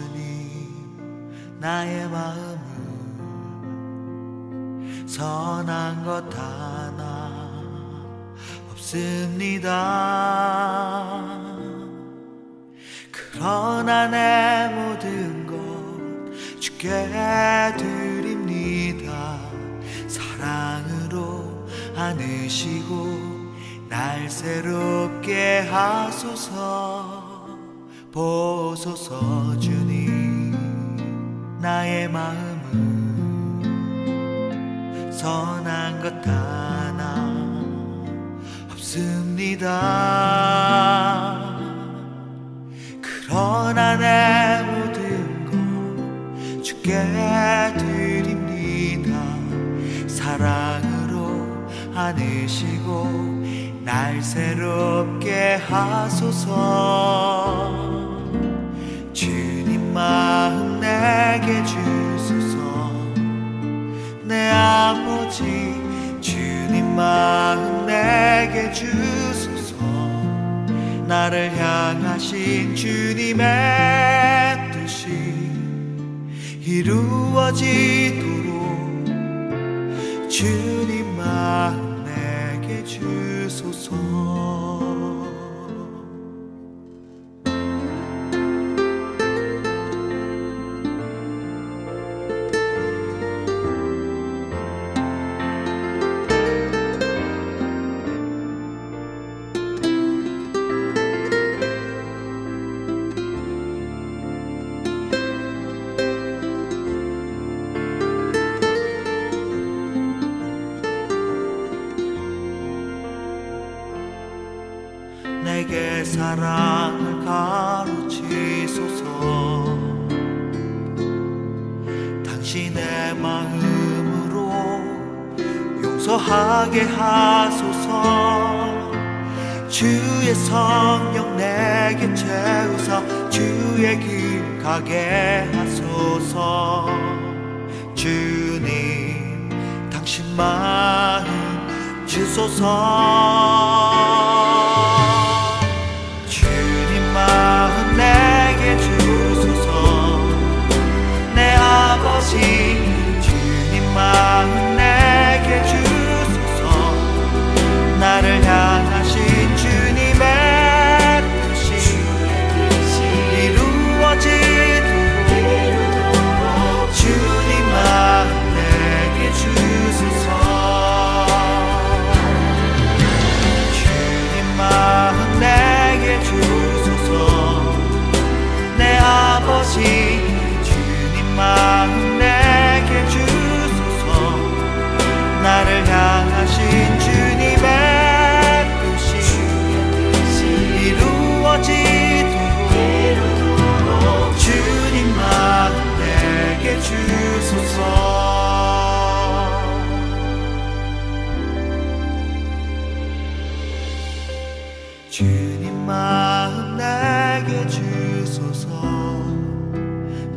주님, 나의 마음은 선한 것 하나 없습니다. 그러나 내 모든 것 주께 드립니다. 사랑으로 안으시고 날 새롭게 하소서. 보소서 주님, 나의 마음은 선한 것 하나 없습니다. 그러나 내 모든 것 주께 드립니다. 사랑으로 안으시고 날 새롭게 하소서. 주님 마음 내게 주소서. 내 아버지 주님 마음 내게 주소서. 나를 향하신 주님의 뜻이 이루어지도록 주님 마음 내게 주소서. 내게 사랑을 가르치소서. 당신의 마음으로 용서하게 하소서. 주의 성령 내게 채우사 주의 길 가게 하소서. 주님 당신 마음 주소서. 마음 내게 주소서. 내 아버지 주님 마음 내게 주소서. 나를 향하신 주님의 뜻이 이루어지도록 주님 마음 내게 주소서. 주님 마음 내게 주소서. 내 아버지 주님 마음 내게 주소서. 나를 향하신 주님의 뜻이 이루어지도록 주님 마음 내게 주소서. 주님 마음 내게 주소서.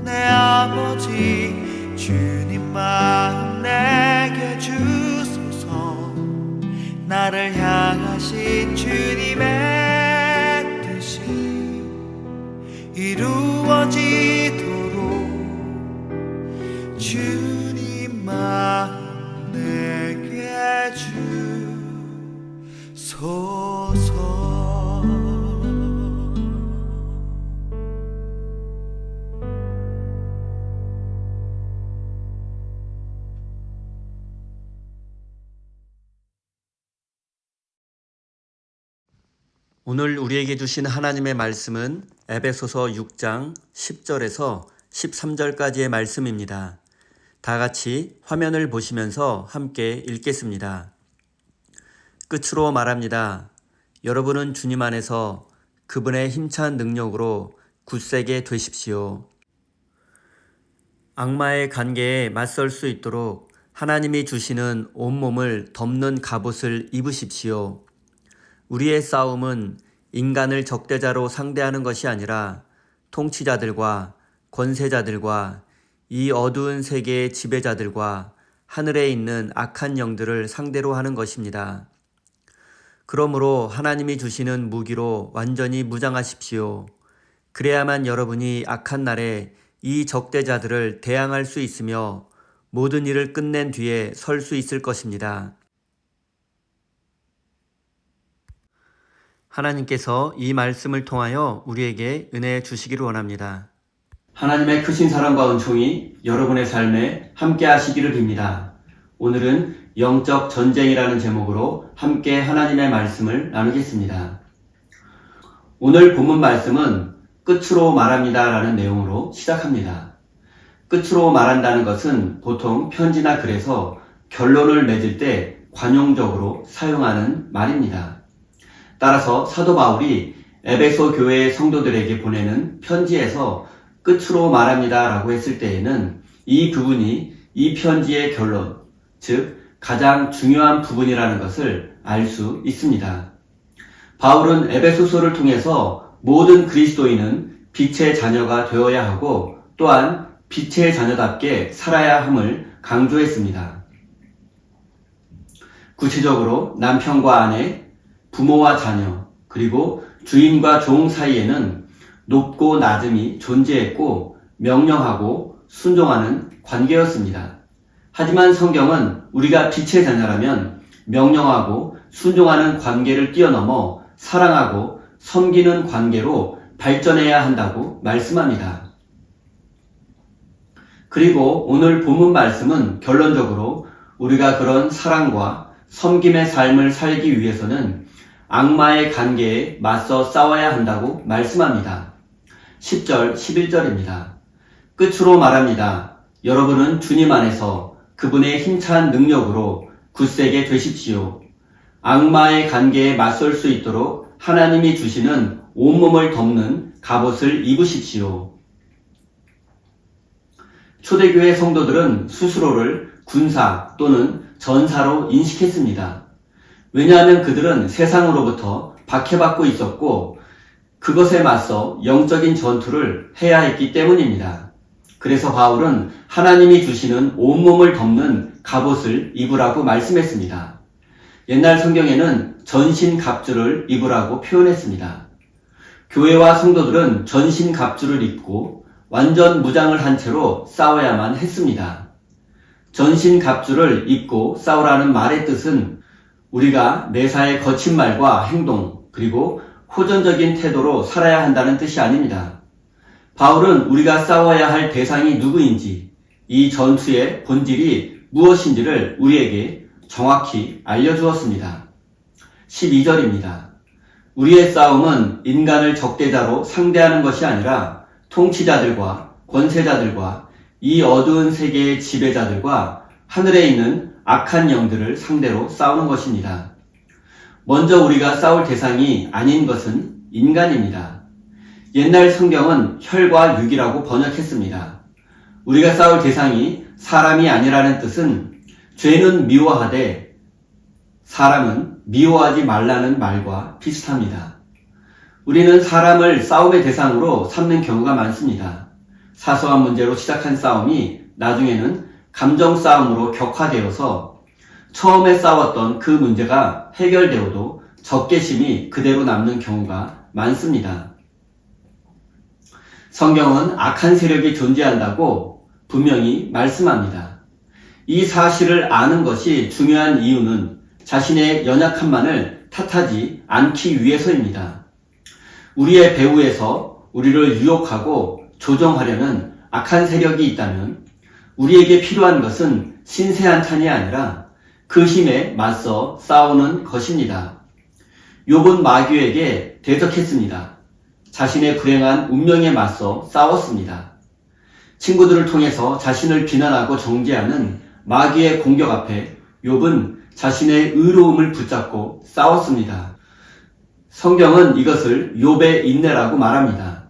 내 아버지 주님 마음 내게 주소서. 나를 향하신 주님의 뜻이 이루어지도록 주님 마음 내게 주소서. 오늘 우리에게 주신 하나님의 말씀은 에베소서 6장 10절에서 13절까지의 말씀입니다. 다 같이 화면을 보시면서 함께 읽겠습니다. 끝으로 말합니다. 여러분은 주님 안에서 그분의 힘찬 능력으로 굳세게 되십시오. 악마의 관계에 맞설 수 있도록 하나님이 주시는 온몸을 덮는 갑옷을 입으십시오. 우리의 싸움은 인간을 적대자로 상대하는 것이 아니라 통치자들과 권세자들과 이 어두운 세계의 지배자들과 하늘에 있는 악한 영들을 상대로 하는 것입니다. 그러므로 하나님이 주시는 무기로 완전히 무장하십시오. 그래야만 여러분이 악한 날에 이 적대자들을 대항할 수 있으며 모든 일을 끝낸 뒤에 설 수 있을 것입니다. 하나님께서 이 말씀을 통하여 우리에게 은혜 주시기를 원합니다. 하나님의 크신 사랑과 은총이 여러분의 삶에 함께 하시기를 빕니다. 오늘은 영적 전쟁이라는 제목으로 함께 하나님의 말씀을 나누겠습니다. 오늘 본문 말씀은 끝으로 말합니다 라는 내용으로 시작합니다. 끝으로 말한다는 것은 보통 편지나 글에서 결론을 맺을 때 관용적으로 사용하는 말입니다. 따라서 사도 바울이 에베소 교회의 성도들에게 보내는 편지에서 끝으로 말합니다 라고 했을 때에는 이 부분이 이 편지의 결론, 즉 가장 중요한 부분이라는 것을 알 수 있습니다. 바울은 에베소서를 통해서 모든 그리스도인은 빛의 자녀가 되어야 하고 또한 빛의 자녀답게 살아야 함을 강조했습니다. 구체적으로 남편과 아내, 부모와 자녀, 그리고 주인과 종 사이에는 높고 낮음이 존재했고 명령하고 순종하는 관계였습니다. 하지만 성경은 우리가 빛의 자녀라면 명령하고 순종하는 관계를 뛰어넘어 사랑하고 섬기는 관계로 발전해야 한다고 말씀합니다. 그리고 오늘 본문 말씀은 결론적으로 우리가 그런 사랑과 섬김의 삶을 살기 위해서는 악마의 관계에 맞서 싸워야 한다고 말씀합니다. 10절, 11절입니다. 끝으로 말합니다. 여러분은 주님 안에서 그분의 힘찬 능력으로 굳세게 되십시오. 악마의 관계에 맞설 수 있도록 하나님이 주시는 온몸을 덮는 갑옷을 입으십시오. 초대교회 성도들은 스스로를 군사 또는 전사로 인식했습니다. 왜냐하면 그들은 세상으로부터 박해받고 있었고 그것에 맞서 영적인 전투를 해야 했기 때문입니다. 그래서 바울은 하나님이 주시는 온몸을 덮는 갑옷을 입으라고 말씀했습니다. 옛날 성경에는 전신갑주를 입으라고 표현했습니다. 교회와 성도들은 전신갑주를 입고 완전 무장을 한 채로 싸워야만 했습니다. 전신갑주를 입고 싸우라는 말의 뜻은 우리가 매사에 거친 말과 행동 그리고 호전적인 태도로 살아야 한다는 뜻이 아닙니다. 바울은 우리가 싸워야 할 대상이 누구인지 이 전투의 본질이 무엇인지를 우리에게 정확히 알려주었습니다. 12절입니다. 우리의 싸움은 인간을 적대자로 상대하는 것이 아니라 통치자들과 권세자들과 이 어두운 세계의 지배자들과 하늘에 있는 악한 영들을 상대로 싸우는 것입니다. 먼저 우리가 싸울 대상이 아닌 것은 인간입니다. 옛날 성경은 혈과 육이라고 번역했습니다. 우리가 싸울 대상이 사람이 아니라는 뜻은 죄는 미워하되 사람은 미워하지 말라는 말과 비슷합니다. 우리는 사람을 싸움의 대상으로 삼는 경우가 많습니다. 사소한 문제로 시작한 싸움이 나중에는 감정 싸움으로 격화되어서 처음에 싸웠던 그 문제가 해결되어도 적개심이 그대로 남는 경우가 많습니다. 성경은 악한 세력이 존재한다고 분명히 말씀합니다. 이 사실을 아는 것이 중요한 이유는 자신의 연약함만을 탓하지 않기 위해서입니다. 우리의 배후에서 우리를 유혹하고 조종하려는 악한 세력이 있다면 우리에게 필요한 것은 신세한탄이 아니라 그 힘에 맞서 싸우는 것입니다. 욥은 마귀에게 대적했습니다. 자신의 불행한 운명에 맞서 싸웠습니다. 친구들을 통해서 자신을 비난하고 정죄하는 마귀의 공격 앞에 욥은 자신의 의로움을 붙잡고 싸웠습니다. 성경은 이것을 욥의 인내라고 말합니다.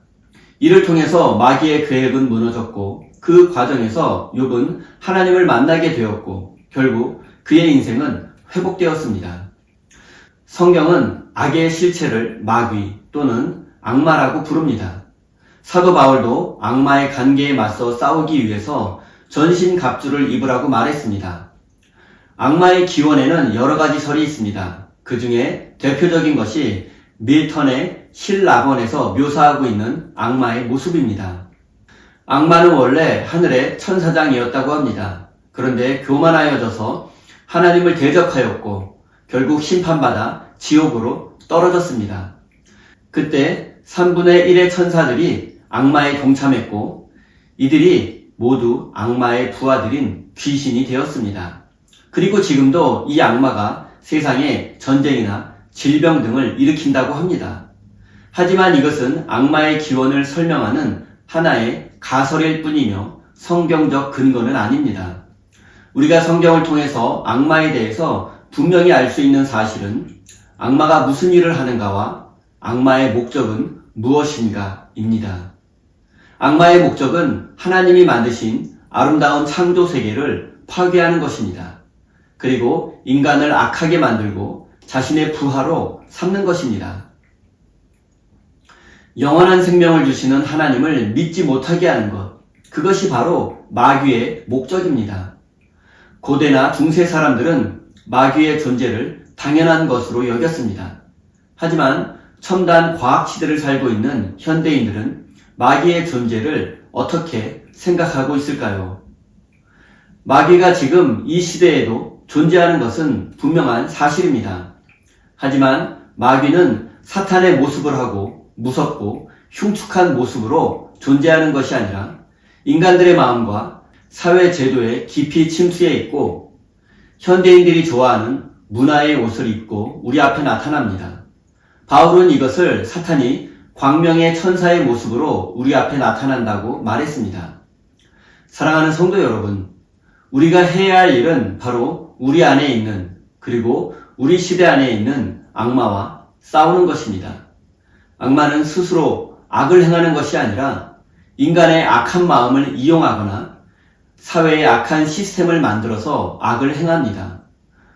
이를 통해서 마귀의 계획은 무너졌고 그 과정에서 욥은 하나님을 만나게 되었고 결국 그의 인생은 회복되었습니다. 성경은 악의 실체를 마귀 또는 악마라고 부릅니다. 사도 바울도 악마의 관계에 맞서 싸우기 위해서 전신갑주를 입으라고 말했습니다. 악마의 기원에는 여러 가지 설이 있습니다. 그 중에 대표적인 것이 밀턴의 실라본에서 묘사하고 있는 악마의 모습입니다. 악마는 원래 하늘의 천사장이었다고 합니다. 그런데 교만하여져서 하나님을 대적하였고 결국 심판받아 지옥으로 떨어졌습니다. 그때 3분의 1의 천사들이 악마에 동참했고 이들이 모두 악마의 부하들인 귀신이 되었습니다. 그리고 지금도 이 악마가 세상에 전쟁이나 질병 등을 일으킨다고 합니다. 하지만 이것은 악마의 기원을 설명하는 하나의 가설일 뿐이며 성경적 근거는 아닙니다. 우리가 성경을 통해서 악마에 대해서 분명히 알 수 있는 사실은 악마가 무슨 일을 하는가와 악마의 목적은 무엇인가 입니다. 악마의 목적은 하나님이 만드신 아름다운 창조 세계를 파괴하는 것입니다. 그리고 인간을 악하게 만들고 자신의 부하로 삼는 것입니다. 영원한 생명을 주시는 하나님을 믿지 못하게 하는 것, 그것이 바로 마귀의 목적입니다. 고대나 중세 사람들은 마귀의 존재를 당연한 것으로 여겼습니다. 하지만 첨단 과학 시대를 살고 있는 현대인들은 마귀의 존재를 어떻게 생각하고 있을까요? 마귀가 지금 이 시대에도 존재하는 것은 분명한 사실입니다. 하지만 마귀는 사탄의 모습을 하고 무섭고 흉측한 모습으로 존재하는 것이 아니라 인간들의 마음과 사회 제도에 깊이 침투해 있고 현대인들이 좋아하는 문화의 옷을 입고 우리 앞에 나타납니다. 바울은 이것을 사탄이 광명의 천사의 모습으로 우리 앞에 나타난다고 말했습니다. 사랑하는 성도 여러분, 우리가 해야 할 일은 바로 우리 안에 있는 그리고 우리 시대 안에 있는 악마와 싸우는 것입니다. 악마는 스스로 악을 행하는 것이 아니라 인간의 악한 마음을 이용하거나 사회의 악한 시스템을 만들어서 악을 행합니다.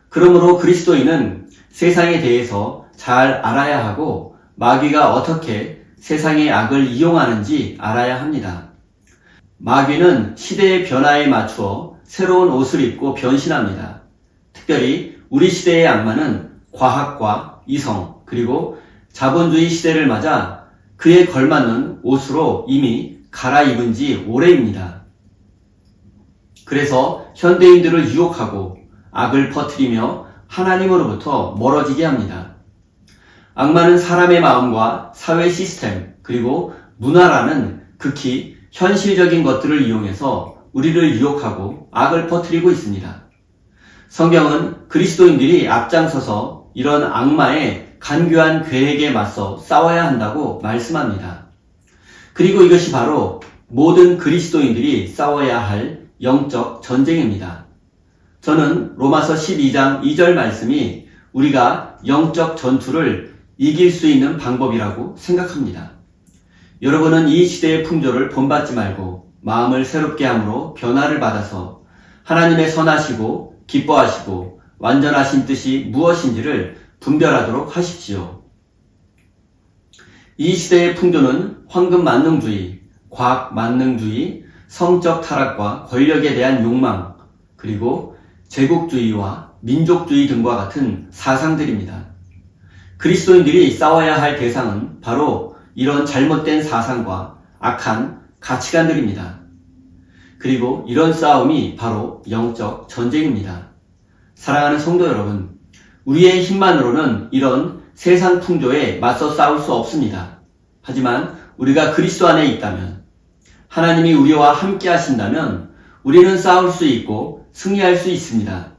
그러므로 그리스도인은 세상에 대해서 잘 알아야 하고 마귀가 어떻게 세상의 악을 이용하는지 알아야 합니다. 마귀는 시대의 변화에 맞추어 새로운 옷을 입고 변신합니다. 특별히 우리 시대의 악마는 과학과 이성 그리고 자본주의 시대를 맞아 그에 걸맞는 옷으로 이미 갈아입은 지 오래입니다. 그래서 현대인들을 유혹하고 악을 퍼뜨리며 하나님으로부터 멀어지게 합니다. 악마는 사람의 마음과 사회 시스템 그리고 문화라는 극히 현실적인 것들을 이용해서 우리를 유혹하고 악을 퍼뜨리고 있습니다. 성경은 그리스도인들이 앞장서서 이런 악마의 간교한 계획에 맞서 싸워야 한다고 말씀합니다. 그리고 이것이 바로 모든 그리스도인들이 싸워야 할 영적 전쟁입니다. 저는 로마서 12장 2절 말씀이 우리가 영적 전투를 이길 수 있는 방법이라고 생각합니다. 여러분은 이 시대의 풍조를 본받지 말고 마음을 새롭게 함으로 변화를 받아서 하나님의 선하시고 기뻐하시고 완전하신 뜻이 무엇인지를 분별하도록 하십시오. 이 시대의 풍조는 황금 만능주의, 과학 만능주의, 성적 타락과 권력에 대한 욕망, 그리고 제국주의와 민족주의 등과 같은 사상들입니다. 그리스도인들이 싸워야 할 대상은 바로 이런 잘못된 사상과 악한 가치관들입니다. 그리고 이런 싸움이 바로 영적 전쟁입니다. 사랑하는 성도 여러분, 우리의 힘만으로는 이런 세상 풍조에 맞서 싸울 수 없습니다. 하지만 우리가 그리스도 안에 있다면, 하나님이 우리와 함께 하신다면 우리는 싸울 수 있고 승리할 수 있습니다.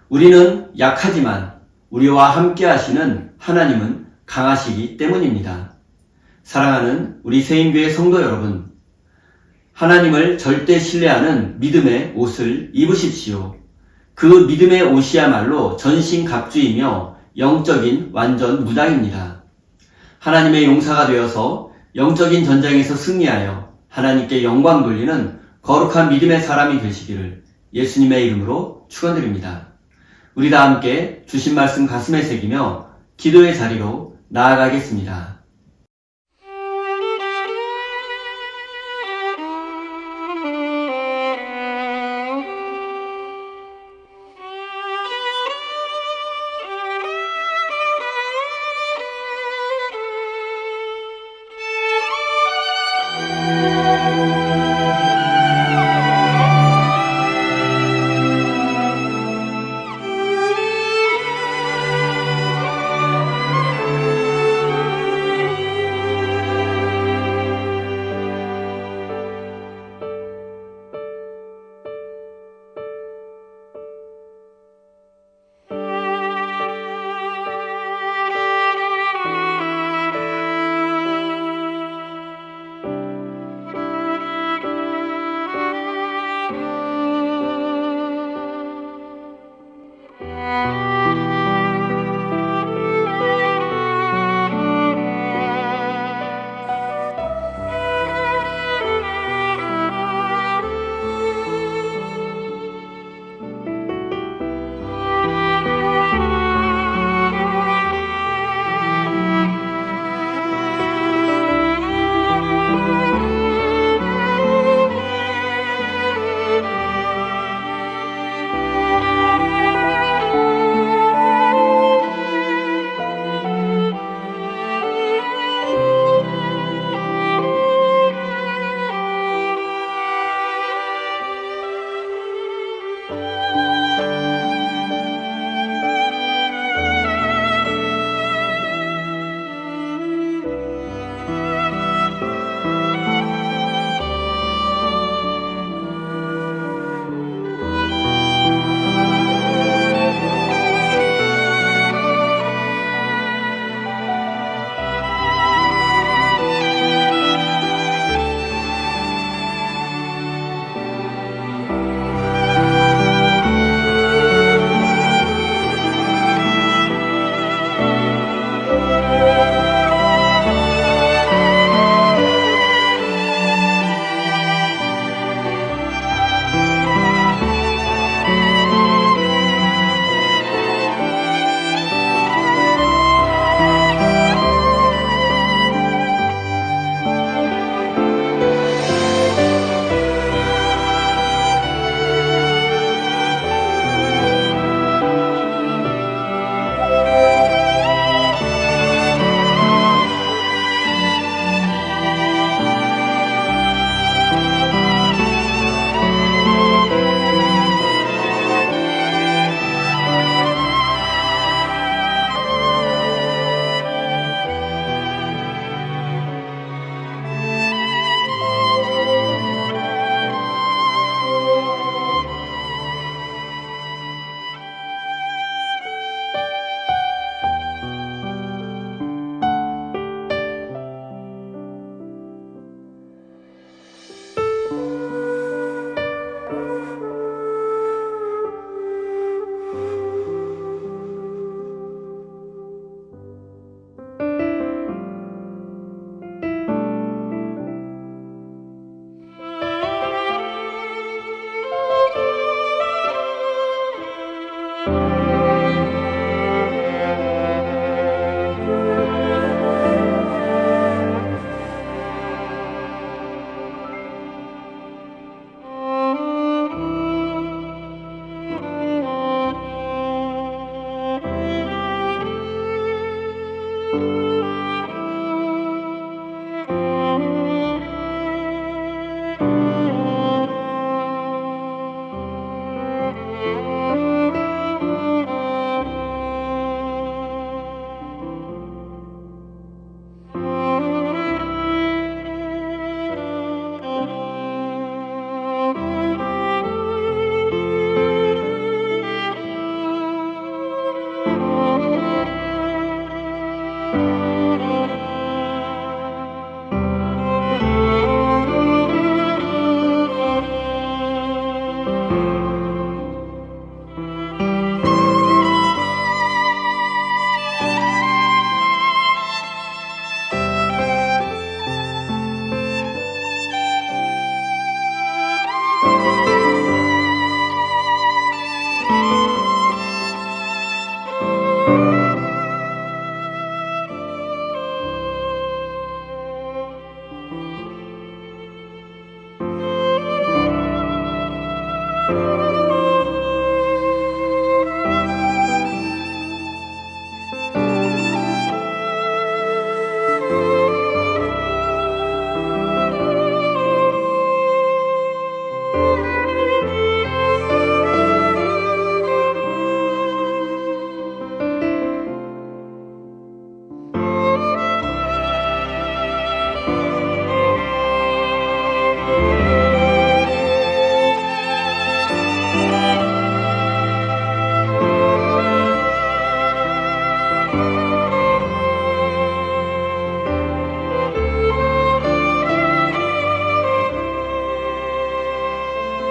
우리는 약하지만 우리와 함께 하시는 하나님은 강하시기 때문입니다. 사랑하는 우리 세인교회 성도 여러분, 하나님을 절대 신뢰하는 믿음의 옷을 입으십시오. 그 믿음의 옷이야말로 전신갑주이며 영적인 완전 무장입니다. 하나님의 용사가 되어서 영적인 전쟁에서 승리하여 하나님께 영광 돌리는 거룩한 믿음의 사람이 되시기를 예수님의 이름으로 축원드립니다. 우리 다 함께 주신 말씀 가슴에 새기며 기도의 자리로 나아가겠습니다.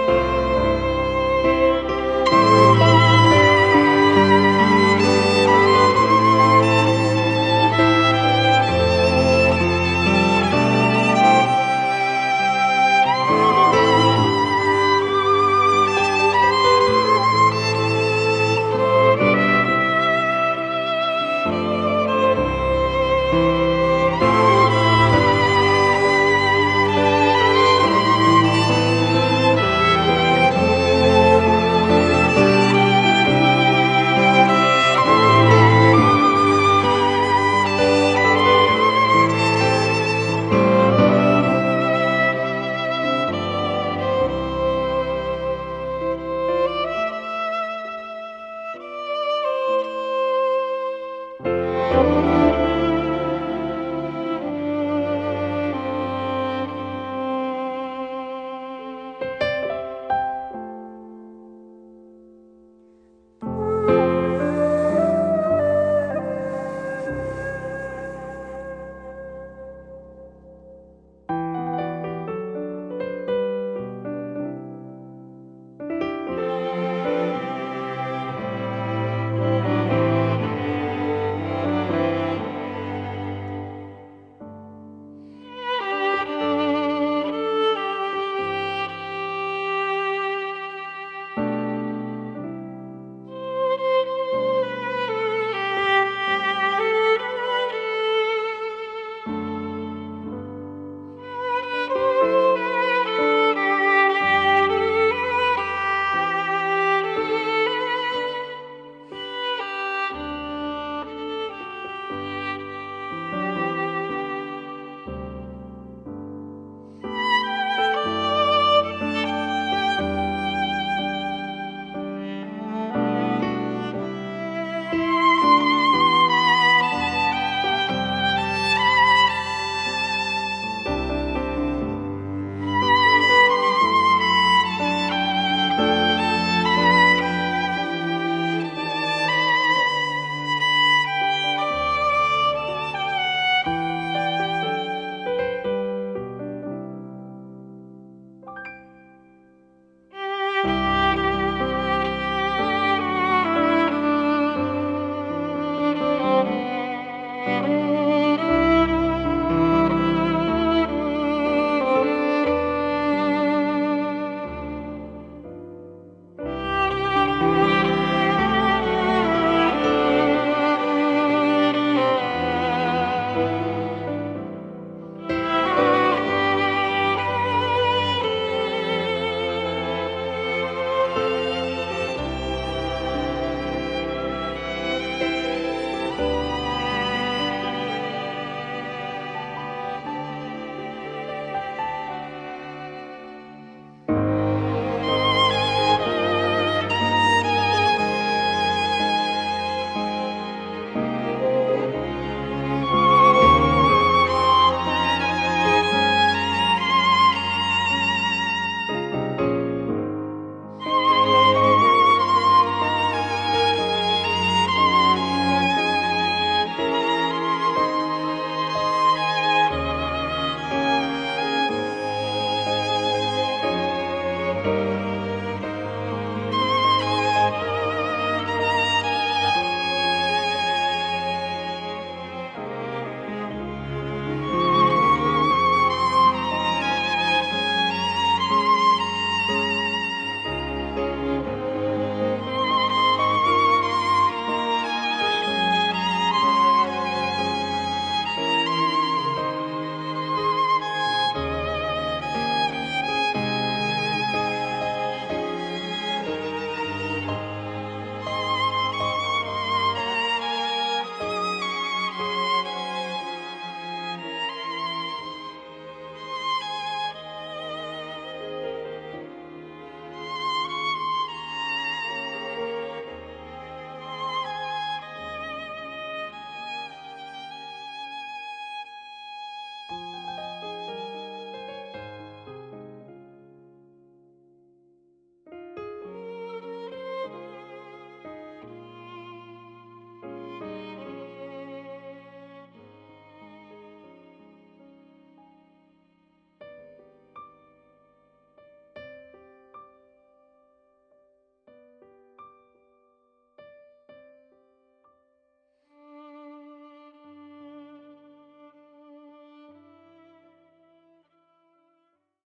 주소서